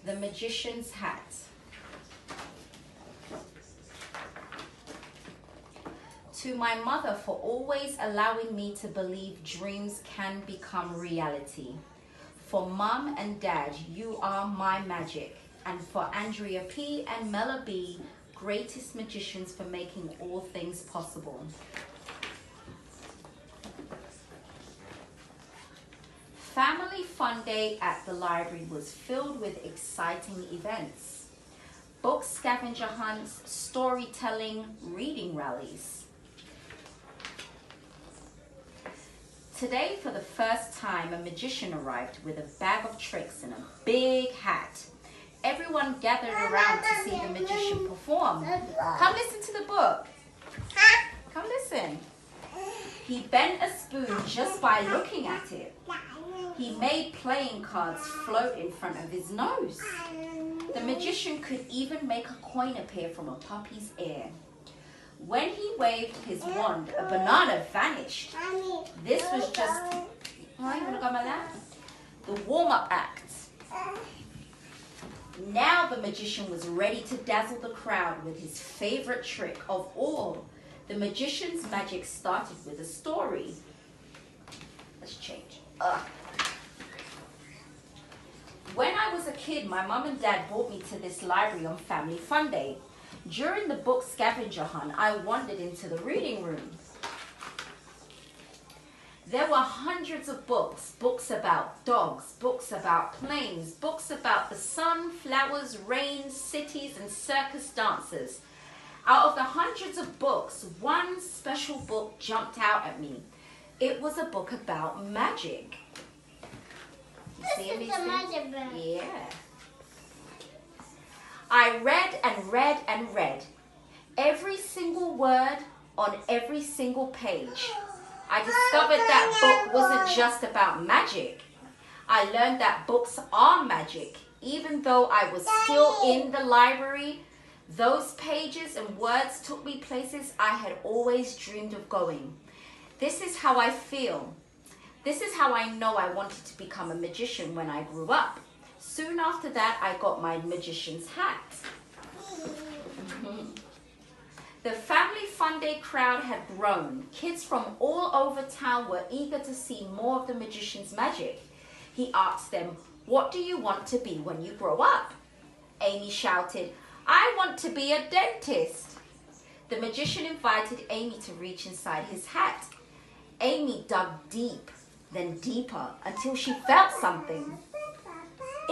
The Magician's Hat. To my mother for always allowing me to believe dreams can become reality. For Mum and Dad, you are my magic. And for Andrea P. and Mella B., greatest magicians for making all things possible. Family Fun Day at the library was filled with exciting events. Book scavenger hunts, storytelling, reading rallies. Today, for the first time, a magician arrived with a bag of tricks and a big hat. Everyone gathered around to see the magician perform. Come listen to the book. Come listen. He bent a spoon just by looking at it. He made playing cards float in front of his nose. The magician could even make a coin appear from a puppy's ear. When he waved his wand, a banana vanished. This was just the warm-up act. Now the magician was ready to dazzle the crowd with his favorite trick of all. The magician's magic started with a story. Let's change. When I was a kid, my mum and dad brought me to this library on Family Fun Day. During the book scavenger hunt, I wandered into the reading room. There were hundreds of books, books about dogs, books about planes, books about the sun, flowers, rain, cities, and circus dancers. Out of the hundreds of books, one special book jumped out at me. It was a book about magic. This is the magic book. Yeah. I read and read and read. Every single word on every single page. I discovered that book wasn't just about magic. I learned that books are magic. Even though I was still in the library, those pages and words took me places I had always dreamed of going. This is how I feel. This is how I know I wanted to become a magician when I grew up. Soon after that, I got my magician's hat. The Family Fun Day crowd had grown. Kids from all over town were eager to see more of the magician's magic. He asked them, "What do you want to be when you grow up?" Amy shouted, "I want to be a dentist." The magician invited Amy to reach inside his hat. Amy dug deep, then deeper, until she felt something.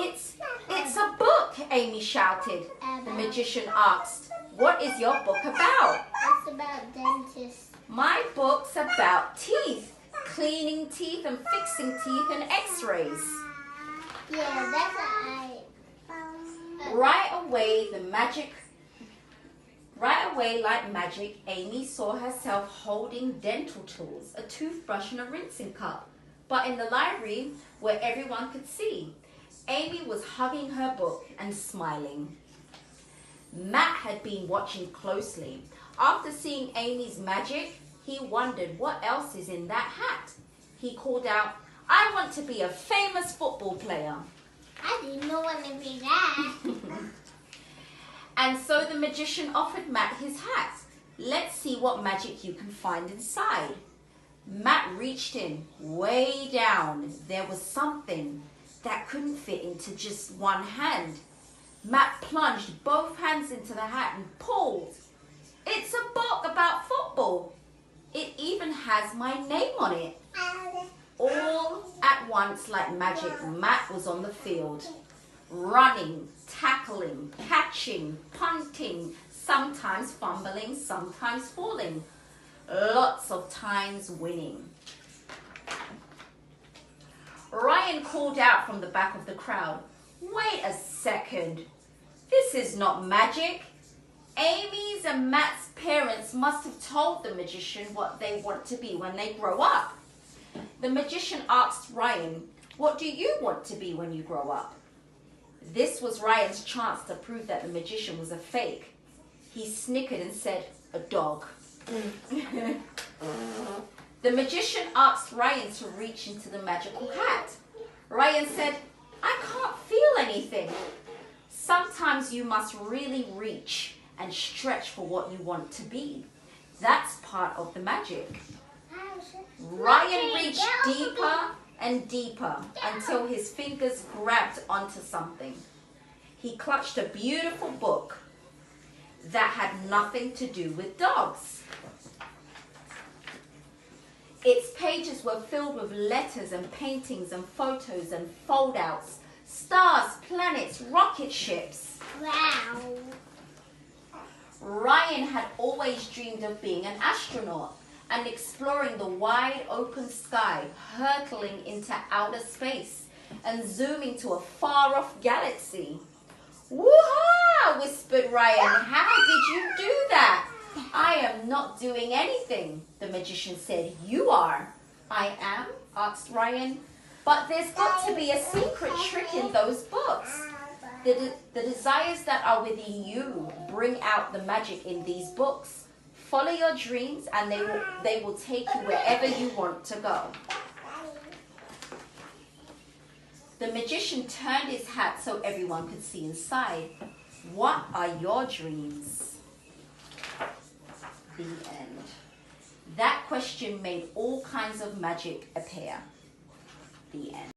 It's a book," Amy shouted. The magician asked, "What is your book about?" It's about dentists. "My book's about teeth, cleaning teeth and fixing teeth and x-rays." Yeah, that's what Right away, like magic, Amy saw herself holding dental tools, a toothbrush and a rinsing cup. But in the library, where everyone could see, Amy was hugging her book and smiling. Matt had been watching closely. After seeing Amy's magic, he wondered what else is in that hat. He called out, "I want to be a famous football player." I didn't know what to be that. And so the magician offered Matt his hat. "Let's see what magic you can find inside." Matt reached in, way down. There was something that couldn't fit into just one hand. Matt plunged both hands into the hat and pulled. "It's a book about football. It even has my name on it." All at once, like magic, Matt was on the field. Running, tackling, catching, punting, sometimes fumbling, sometimes falling. Lots of times winning. Ryan called out from the back of the crowd, "Wait a second. This is not magic." Amy's and Matt's parents must have told the magician what they want to be when they grow up. The magician asked Ryan, "What do you want to be when you grow up?" This was Ryan's chance to prove that the magician was a fake. He snickered and said, "A dog." The magician asked Ryan to reach into the magical hat. Ryan said, "I can't feel anything." Sometimes you must really reach and stretch for what you want to be. That's part of the magic. Ryan reached deeper and deeper until his fingers grabbed onto something. He clutched a beautiful book that had nothing to do with dogs. Its pages were filled with letters and paintings and photos and fold-outs, stars, planets, rocket ships. Wow. Ryan had always dreamed of being an astronaut and exploring the wide open sky, hurtling into outer space and zooming to a far-off galaxy. Woo-ha! Whispered Ryan. How did you do that? I am not doing anything, the magician said. You are. I am? Asked Ryan. But there's got to be a secret trick in those books. The desires that are within you bring out the magic in these books. Follow your dreams and they will take you wherever you want to go. The magician turned his hat so everyone could see inside. What are your dreams? The end. That question made all kinds of magic appear. The end.